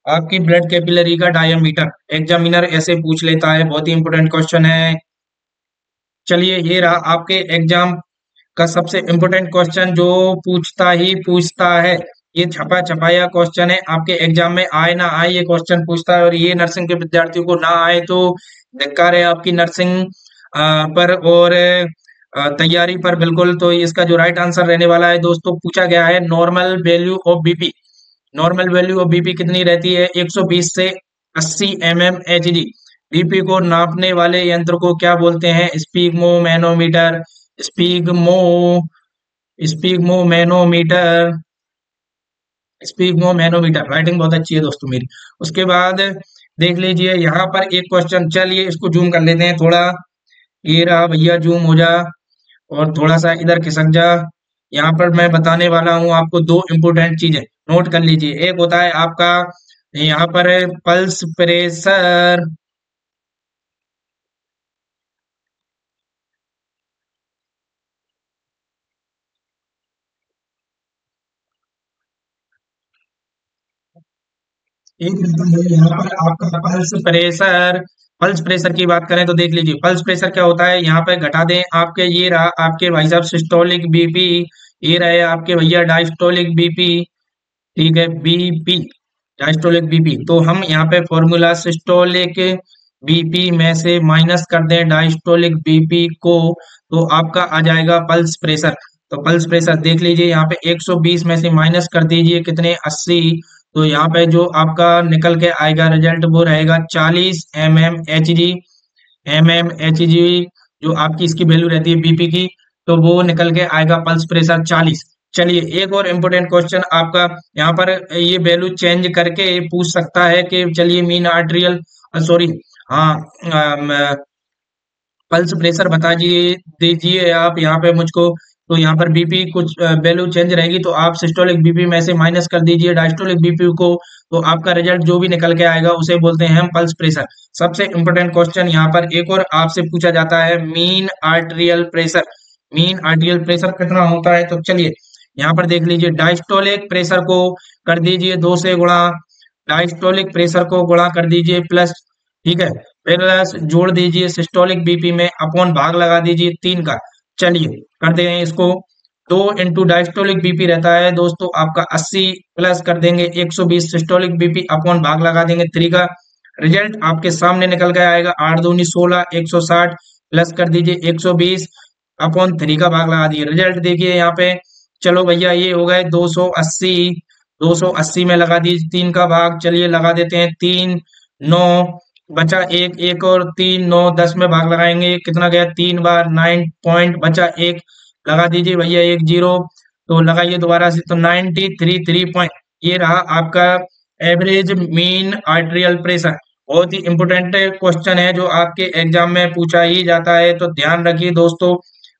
आपकी ब्लड कैपिलरी का डायमीटर। एग्जामिनर ऐसे पूछ लेता है, बहुत ही इंपोर्टेंट क्वेश्चन है। चलिए ये रहा आपके एग्जाम का सबसे इंपोर्टेंट क्वेश्चन, जो पूछता ही पूछता है। ये छपा छपाया क्वेश्चन है, आपके एग्जाम में आए ना आए ये क्वेश्चन पूछता है। और ये नर्सिंग के विद्यार्थियों को ना आए तो धिक्कार है आपकी नर्सिंग पर। और तैयारी पर बिल्कुल। तो इसका जो राइट आंसर रहने वाला है दोस्तों, पूछा गया है normal value of BP. Normal value of BP कितनी रहती है? 120 से 80 mmHg। बीपी को नापने वाले यंत्र को क्या बोलते हैं? स्पिग्मो मैनोमीटर। स्पिग्मो स्पिग्मो मैनोमीटर। स्पिग्मो मैनोमीटर। राइटिंग बहुत अच्छी है दोस्तों मेरी। उसके बाद देख लीजिए यहाँ पर एक क्वेश्चन, चलिए इसको जूम कर लेते हैं थोड़ा। ये रहा भैया, जूम हो जा और थोड़ा सा इधर खिसक जा। यहाँ पर मैं बताने वाला हूँ आपको दो इम्पोर्टेंट चीजें, नोट कर लीजिए। एक होता है आपका यहाँ पर पल्स प्रेशर। एक रहता है यहाँ पर आपका पल्स प्रेशर। पल्स प्रेशर की बात करें तो देख लीजिए, पल्स प्रेशर क्या होता है, यहाँ पे घटा दें आपके, ये रहा आपके भाई साहब सिस्टोलिक बीपी, ये रहे आपके भैया डायस्टोलिक बीपी। ठीक है, बीपी, डायस्टोलिक बीपी। तो हम यहाँ पे फॉर्मूला सिस्टोलिक बीपी में से माइनस कर दें डायस्टोलिक बीपी को, तो आपका आ जाएगा पल्स प्रेशर। तो पल्स प्रेशर देख लीजिए यहाँ पे 120 में से माइनस कर दीजिए कितने, 80। तो यहाँ पे जो आपका निकल के आएगा रिजल्ट वो रहेगा 40 mmHg। mmHg जो आपकी इसकी वैल्यू रहती है बीपी की, तो वो निकल के आएगा पल्स प्रेशर 40। चलिए एक और इम्पोर्टेंट क्वेश्चन आपका, यहाँ पर ये वैल्यू चेंज करके पूछ सकता है कि चलिए मीन आर्टेरियल, सॉरी, हाँ, पल्स प्रेशर बता दीजिए दीजिए आप यहाँ पे मुझको। तो यहाँ पर बीपी कुछ वैल्यू चेंज रहेगी, तो आप सिस्टोलिक बीपी में से माइनस कर दीजिए डायस्टोलिक बीपी को, तो आपका रिजल्ट जो भी निकल के आएगा उसे बोलते हैं हम पल्स प्रेशर। सबसे इम्पोर्टेंट क्वेश्चन यहाँ पर एक और आपसे पूछा जाता है, mean arterial pressure. Mean arterial pressure कितना होता है? तो चलिए यहाँ पर देख लीजिए, डायस्टोलिक प्रेशर को कर दीजिए 2 से गुणा, डायस्टोलिक प्रेशर को गुणा कर दीजिए प्लस, ठीक है, प्लस जोड़ दीजिए सिस्टोलिक बीपी में, अपॉन भाग लगा दीजिए 3 का। चलिए करते हैं इसको। 2 इंटू डायस्टोलिक बीपी रहता है दोस्तों आपका 80, प्लस कर देंगे 120 सिस्टोलिक बीपी, अपॉन भाग लगा देंगे 3 का। रिजल्ट आपके सामने निकल के आएगा 8 दूनी 16, 160, प्लस कर दीजिए 120, अपॉन 3 का भाग लगा दिए। रिजल्ट देखिए यहाँ पे, चलो भैया ये हो गए 280। 280 में लगा दीजिए 3 का भाग, चलिए लगा देते हैं 3, 9 बचा एक, एक और 3, 9, 10 में भाग लगाएंगे, कितना गया 3 बार 9 पॉइंट, बचा एक, लगा दीजिए भैया एक जीरो। तो लगाइए दोबारा से, तो 93 पॉइंट, ये रहा आपका एवरेज मीन आर्टेरियल प्रेशर। बहुत ही इंपोर्टेंट क्वेश्चन है जो आपके एग्जाम में पूछा ही जाता है, तो ध्यान रखिए दोस्तों।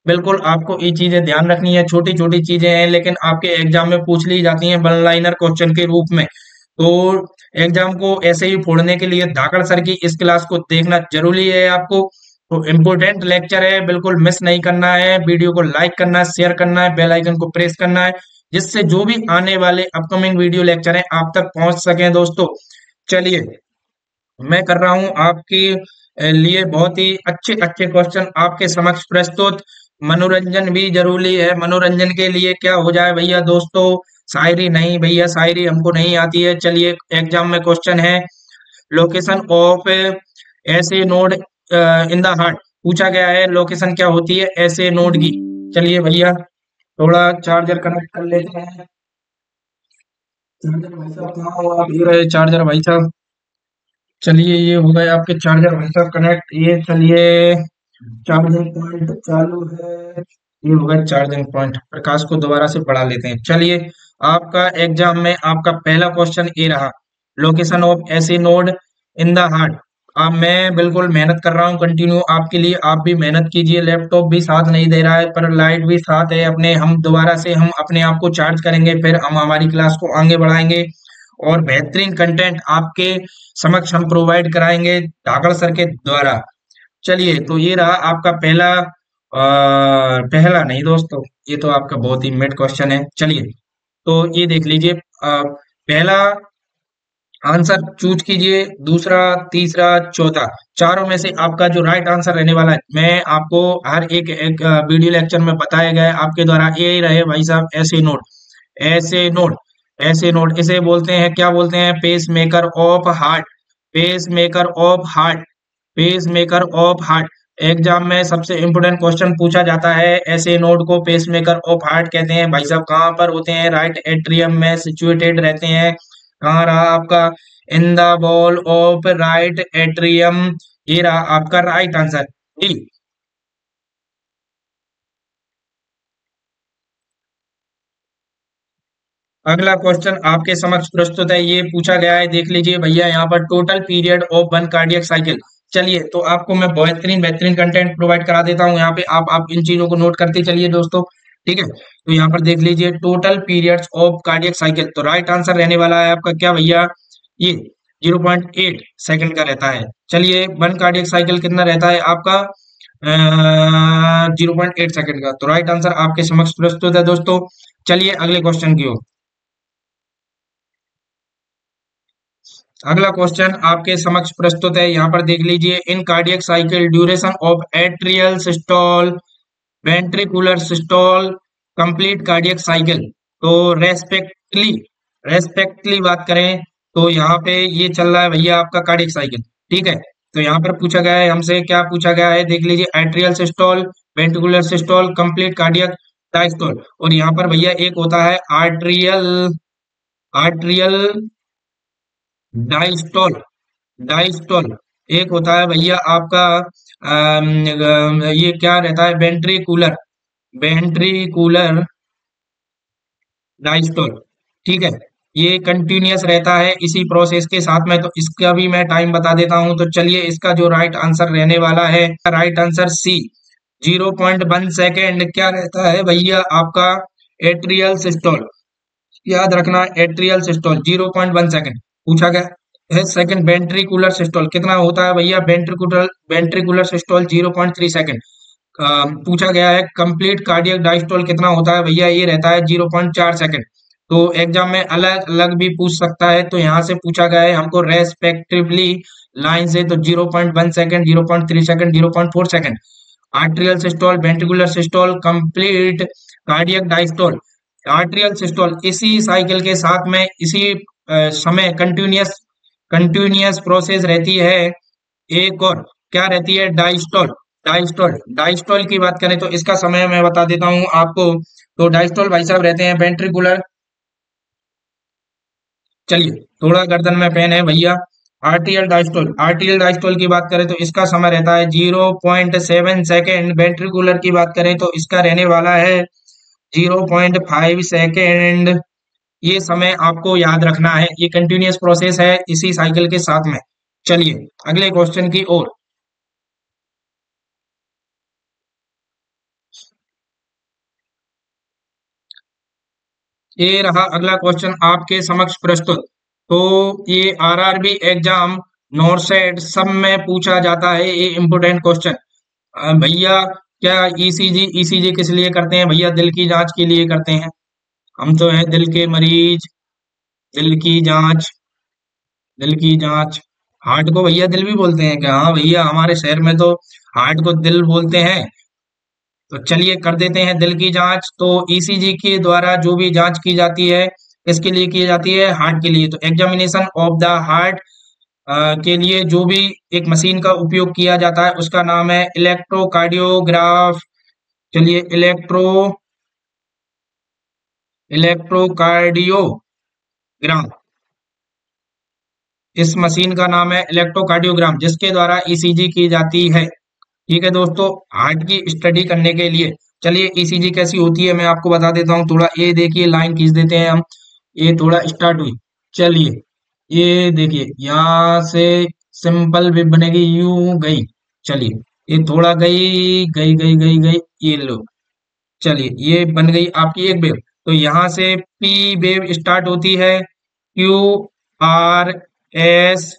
बिल्कुल आपको ये चीजें ध्यान रखनी है, छोटी छोटी चीजें हैं लेकिन आपके एग्जाम में पूछ ली जाती हैं वन लाइनर क्वेश्चन के रूप में। तो एग्जाम को ऐसे ही फोड़ने के लिए धाकड़ सर की इस क्लास को देखना जरूरी है आपको। तो इम्पोर्टेंट लेक्चर है, बिल्कुल मिस नहीं करना है। वीडियो को लाइक करना है, शेयर करना है, बेल आइकन को प्रेस करना है, जिससे जो भी आने वाले अपकमिंग वीडियो लेक्चर हैं आप तक पहुंच सकें दोस्तों। चलिए मैं कर रहा हूं आपके लिए बहुत ही अच्छे अच्छे क्वेश्चन आपके समक्ष प्रस्तुत। मनोरंजन भी जरूरी है, मनोरंजन के लिए क्या हो जाए भैया दोस्तों, शायरी नहीं भैया, शायरी हमको नहीं आती है। चलिए एग्जाम में क्वेश्चन है, लोकेशन ऑफ ऐसे नोड इन द हार्ट, पूछा गया है लोकेशन क्या होती है ऐसे नोड की। चलिए भैया थोड़ा चार्जर कनेक्ट कर लेते हैं। चार्जर भाई साहब कहाँ हो आप? ये रहे चार्जर भाई साहब। चलिए ये हो गए आपके चार्जर भाई साहब कनेक्ट, ये चलिए चार्जिंग पॉइंट चालू है। ये हो गया चार्जिंग पॉइंट। प्रकाश को दोबारा से बढ़ा लेते हैं। चलिए आपका एग्जाम में आपका पहला क्वेश्चन ये रहा, लोकेशन ऑफ ऐसे नोड इन द हार्ट। अब मैं बिल्कुल मेहनत कर रहा हूँ कंटिन्यू आपके लिए, आप भी मेहनत कीजिए। लैपटॉप भी साथ नहीं दे रहा है पर लाइट भी साथ है अपने, हम दोबारा से हम अपने आप को चार्ज करेंगे, फिर हम हमारी क्लास को आगे बढ़ाएंगे और बेहतरीन कंटेंट आपके समक्ष हम प्रोवाइड कराएंगे धाकड़ सर के द्वारा। चलिए तो ये रहा आपका पहला, पहला नहीं दोस्तों, ये तो आपका बहुत ही मिड क्वेश्चन है। चलिए तो ये देख लीजिए, पहला आंसर चूज कीजिए, दूसरा, तीसरा, चौथा, चारों में से आपका जो राइट आंसर रहने वाला है, मैं आपको हर एक वीडियो लेक्चर में बताया गया है आपके द्वारा, ये रहे भाई साहब ऐसे नोट। ऐसे नोट, ऐसे नोट इसे बोलते हैं, क्या बोलते हैं? Pacemaker of heart. Pacemaker of heart, pacemaker of heart. Exam में सबसे इम्पोर्टेंट क्वेश्चन पूछा जाता है, ऐसे नोड को पेसमेकर ऑफ हार्ट कहते हैं। भाई साहब कहाँ पर होते हैं? राइट एट्रियम में सिचुएटेड रहते हैं। कहाँ रहा आपका? In the ball of right atrium. ये रहा आपका राइट आंसर जी। अगला क्वेश्चन आपके समक्ष प्रस्तुत है, ये पूछा गया है, देख लीजिए भैया यहाँ पर total period of one cardiac cycle. चलिए तो आपको मैं बेहतरीन बेहतरीन कंटेंट प्रोवाइड करा देता हूँ यहाँ पे, आप इन चीजों को नोट करते चलिए दोस्तों। ठीक है, तो यहाँ पर देख लीजिए total periods of cardiac cycle, तो राइट आंसर रहने वाला है आपका क्या भैया? ये 0.8 सेकंड का रहता है। चलिए वन कार्डियक साइकिल कितना रहता है आपका? 0.8 सेकंड का, तो राइट आंसर आपके समक्ष प्रस्तुत है दोस्तों। चलिए अगले क्वेश्चन की ओर। अगला क्वेश्चन आपके समक्ष प्रस्तुत है, यहाँ पर देख लीजिए, इन cardiac cycle duration of atrial systole, ventricular systole, complete cardiac cycle, तो रेस्पेक्टली रेस्पेक्टली बात करें तो यहाँ पे ये चल रहा है भैया आपका कार्डियक साइकिल। ठीक है, तो यहाँ पर पूछा गया है हमसे, क्या पूछा गया है देख लीजिए, atrial systole, ventricular systole, complete cardiac diastole, और यहाँ पर भैया एक होता है आर्ट्रियल आर्ट्रियल डायस्टोल डायस्टोल, एक होता है भैया आपका ये क्या रहता है, वेंट्रिकुलर वेंट्रिकुलर डायस्टोल। ठीक है, ये कंटिन्यूअस रहता है इसी प्रोसेस के साथ में, तो इसका भी मैं टाइम बता देता हूं। तो चलिए इसका जो राइट आंसर रहने वाला है, राइट आंसर सी, 0.1 सेकेंड क्या रहता है भैया आपका? एट्रियल सिस्टोल, याद रखना, एट्रियल सिस्टोल 0.1 सेकेंड पूछा गया है। सेकंड वेंट्रिकुलर सिस्टोल कितना होता है भैया? वेंट्रिकुलर वेंट्रिकुलर सिस्टोल 0.3 सेकेंड पूछा गया है। कंप्लीट कार्डियक डायस्टोल कितना होता है भैया? ये रहता है 0.4 सेकेंड। तो एग्जाम में अलग अलग भी पूछ सकता है, तो यहाँ से पूछा गया है हमको रेस्पेक्टिवली लाइन से, तो 0.1 second, 0.3 second, 0.4 second. Atrial systole, ventricular systole, complete cardiac diastole, atrial systole इसी साइकिल के साथ में इसी समय कंटिन्यूअस कंटिन्यूअस प्रोसेस रहती है। एक और क्या रहती है? डायस्टोल डायस्टोल डायस्टोल की बात करें तो इसका समय मैं बता देता हूं आपको। तो डायस्टोल भाई साहब रहते हैं वेंट्रिकुलर, चलिए थोड़ा गर्दन में पेन है भैया। आर्टियल डायस्टोल की बात करें तो इसका समय रहता है 0.7 सेकेंड। वेंट्रिकुलर की बात करें तो इसका रहने वाला है 0.5 सेकेंड। ये समय आपको याद रखना है, ये कंटिन्यूअस प्रोसेस है इसी साइकिल के साथ में। चलिए अगले क्वेश्चन की ओर। ये रहा अगला क्वेश्चन आपके समक्ष प्रस्तुत। तो ये आरआरबी एग्जाम, नॉरसेट सब में पूछा जाता है ये इम्पोर्टेंट क्वेश्चन। भैया क्या ईसीजी किस लिए करते हैं भैया? दिल की जांच के लिए करते हैं। हम तो हैं दिल के मरीज। दिल की जांच, दिल की जांच, हार्ट को भैया दिल भी बोलते हैं क्या? हाँ भैया, हमारे शहर में तो हार्ट को दिल बोलते हैं। तो चलिए कर देते हैं दिल की जांच। तो ईसीजी के द्वारा जो भी जांच की जाती है, इसके लिए की जाती है हार्ट के लिए। तो एग्जामिनेशन ऑफ द हार्ट के लिए जो भी एक मशीन का उपयोग किया जाता है उसका नाम है इलेक्ट्रोकार्डियोग्राफ। चलिए इलेक्ट्रोकार्डियोग्राम, इस मशीन का नाम है इलेक्ट्रोकार्डियोग्राम, जिसके द्वारा ईसीजी की जाती है। ठीक है दोस्तों, हार्ट की स्टडी करने के लिए। चलिए ईसीजी कैसी होती है मैं आपको बता देता हूँ थोड़ा। ये देखिए लाइन खींच देते हैं हम, ये थोड़ा स्टार्ट हुई। चलिए ये देखिए यहाँ से सिंपल वेव बनेगी, यूं गई। चलिए ये थोड़ा गई गई गई गई गई, ये लो। चलिए ये बन गई आपकी एक वेव। तो यहाँ से पी वेव स्टार्ट होती है, Q R S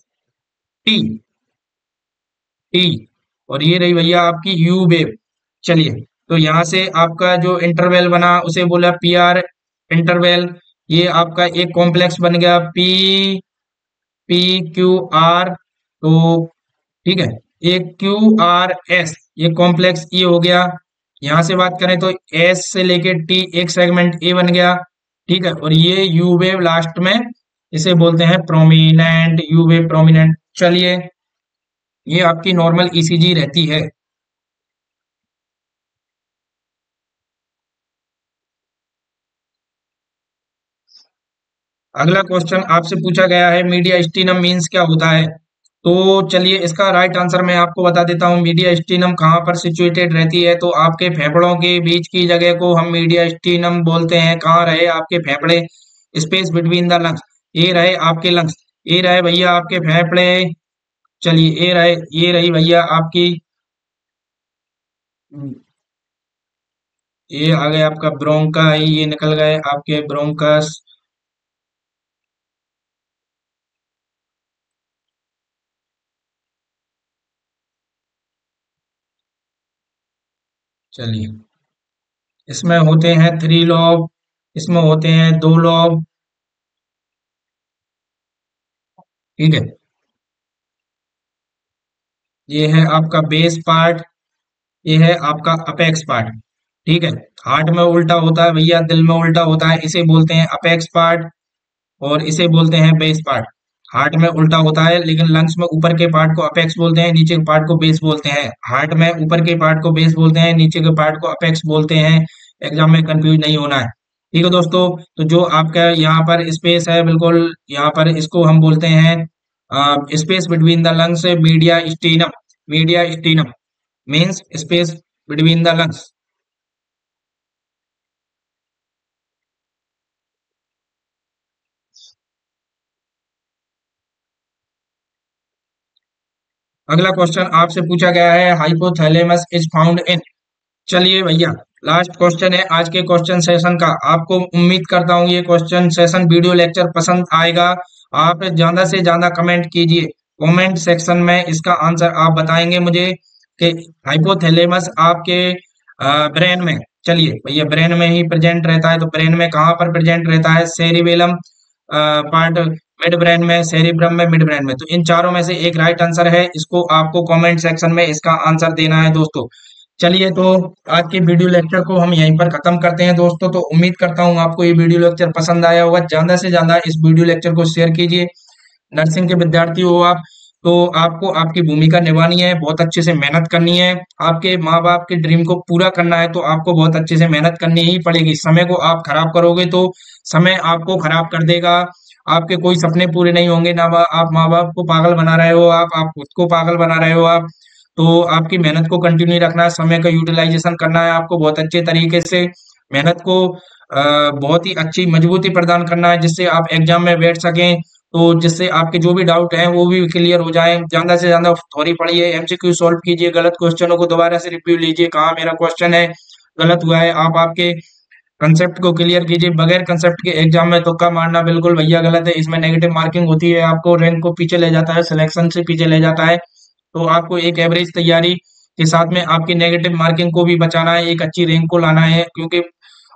T T, और ये रही भैया आपकी यू वेव। चलिए तो यहाँ से आपका जो इंटरवल बना उसे बोला पी आर इंटरवल। ये आपका एक कॉम्प्लेक्स बन गया पी पी क्यू आर। तो ठीक है, एक क्यू आर एस, ये कॉम्प्लेक्स ये हो गया। यहाँ से बात करें तो एस से लेके टी एक सेगमेंट ए बन गया। ठीक है, और ये यू वेव लास्ट में, इसे बोलते हैं प्रोमिनेंट, यू वेव प्रोमिनेंट। चलिए ये आपकी नॉर्मल ईसीजी रहती है। अगला क्वेश्चन आपसे पूछा गया है मीडिया स्टीनम मीन्स क्या होता है। तो चलिए इसका राइट आंसर मैं आपको बता देता हूँ। मीडिया स्टीनम कहाँ पर सिचुएटेड रहती है, तो आपके फेफड़ों के बीच की जगह को हम मीडिया स्टीनम बोलते हैं। कहाँ रहे आपके फेफड़े, स्पेस बिटवीन द लंग्स, ये रहे आपके लंग्स, ये रहे भैया आपके फेफड़े। चलिए ये रहे, ये रही भैया आपकी, ये आ गया आपका ब्रोंका, ये निकल गए आपके ब्रोंकस। चलिए इसमें होते हैं 3 लोब, इसमें होते हैं 2 लोब। ठीक है, ये है आपका बेस पार्ट, ये है आपका अपेक्स पार्ट। ठीक है, हार्ट में उल्टा होता है भैया, दिल में उल्टा होता है, इसे बोलते हैं अपेक्स पार्ट और इसे बोलते हैं बेस पार्ट। हार्ट में उल्टा होता है लेकिन लंग्स में ऊपर के पार्ट को अपेक्स बोलते हैं, नीचे के पार्ट को बेस बोलते हैं। हार्ट में ऊपर के पार्ट को बेस बोलते हैं, नीचे के पार्ट को अपेक्स बोलते हैं। एग्जाम में कंफ्यूज नहीं होना है। ठीक है दोस्तों, तो जो आपका यहाँ पर स्पेस है बिल्कुल यहाँ पर, इसको हम बोलते हैं space between the lungs, mediastinum. Mediastinum means space between the lungs. अगला क्वेश्चन आपसे पूछा गया है, हाइपोथैलेमस इज फाउंड इन। चलिए भैया, लास्ट क्वेश्चन है आज के क्वेश्चन सेशन का। आपको उम्मीद करता हूँ ये क्वेश्चन सेशन वीडियो लेक्चर पसंद आएगा। आप ज्यादा से ज्यादा कमेंट कीजिए, कमेंट सेक्शन में इसका आंसर आप बताएंगे मुझे कि हाइपोथैलेमस आपके ब्रेन में, चलिए भैया ब्रेन में ही प्रेजेंट रहता है, तो ब्रेन में कहाँ पर प्रेजेंट रहता है, सेरिबेलम पार्ट, मिड ब्रेन में, सेरिब्रम में, मिड ब्रेन में। तो इन चारों में से एक राइट आंसर है, इसको आपको कमेंट सेक्शन में इसका आंसर देना है दोस्तों। चलिए तो आज के वीडियो लेक्चर को हम यहीं पर खत्म करते हैं दोस्तों। तो उम्मीद करता हूँ आपको ये वीडियो लेक्चर पसंद आया होगा। ज्यादा से ज्यादा इस वीडियो लेक्चर को शेयर कीजिए। नर्सिंग के विद्यार्थी हो आप, तो आपको आपकी भूमिका निभानी है, बहुत अच्छे से मेहनत करनी है। आपके माँ बाप के ड्रीम को पूरा करना है तो आपको बहुत अच्छे से मेहनत करनी ही पड़ेगी। समय को आप खराब करोगे तो समय आपको खराब कर देगा। आपके कोई सपने पूरे नहीं होंगे ना, आप माँ बाप को पागल बना रहे हो, आप खुद को पागल बना रहे हो आप। तो आपकी मेहनत को कंटिन्यू रखना है, समय का यूटिलाइजेशन करना है आपको बहुत अच्छे तरीके से। मेहनत को बहुत ही अच्छी मजबूती प्रदान करना है जिससे आप एग्जाम में बैठ सकें, तो जिससे आपके जो भी डाउट हैं वो भी क्लियर हो जाएं। ज्यादा से ज्यादा थ्योरी पढ़िए, एमसीक्यू सॉल्व कीजिए, गलत क्वेश्चनों को दोबारा से रिव्यू लीजिए, कहाँ मेरा क्वेश्चन है गलत हुआ है। आप आपके कंसेप्ट को क्लियर कीजिए। बगैर कंसेप्ट के एग्जाम में तुक्का मारना बिल्कुल भैया गलत है, इसमें नेगेटिव मार्किंग होती है, आपको रैंक को पीछे ले जाता है, सिलेक्शन से पीछे ले जाता है। तो आपको एक एवरेज तैयारी के साथ में आपकी नेगेटिव मार्किंग को भी बचाना है, एक अच्छी रैंक को लाना है, क्योंकि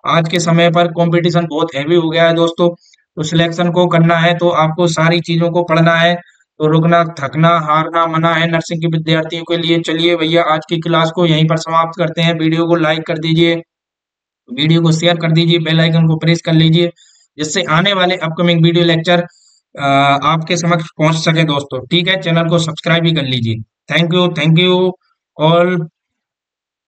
आज के समय पर कंपटीशन बहुत हैवी हो गया है दोस्तों। तो सिलेक्शन को करना है तो आपको सारी चीजों को पढ़ना है। तो रुकना, थकना, हारना मना है नर्सिंग के विद्यार्थियों के लिए। चलिए भैया आज की क्लास को यहीं पर समाप्त करते हैं। वीडियो को लाइक कर दीजिए, वीडियो को शेयर कर दीजिए, बेल आइकन को प्रेस कर लीजिए, जिससे आने वाले अपकमिंग वीडियो लेक्चर आपके समक्ष पहुंच सके दोस्तों। ठीक है, चैनल को सब्सक्राइब भी कर लीजिए। Thank you, thank you all.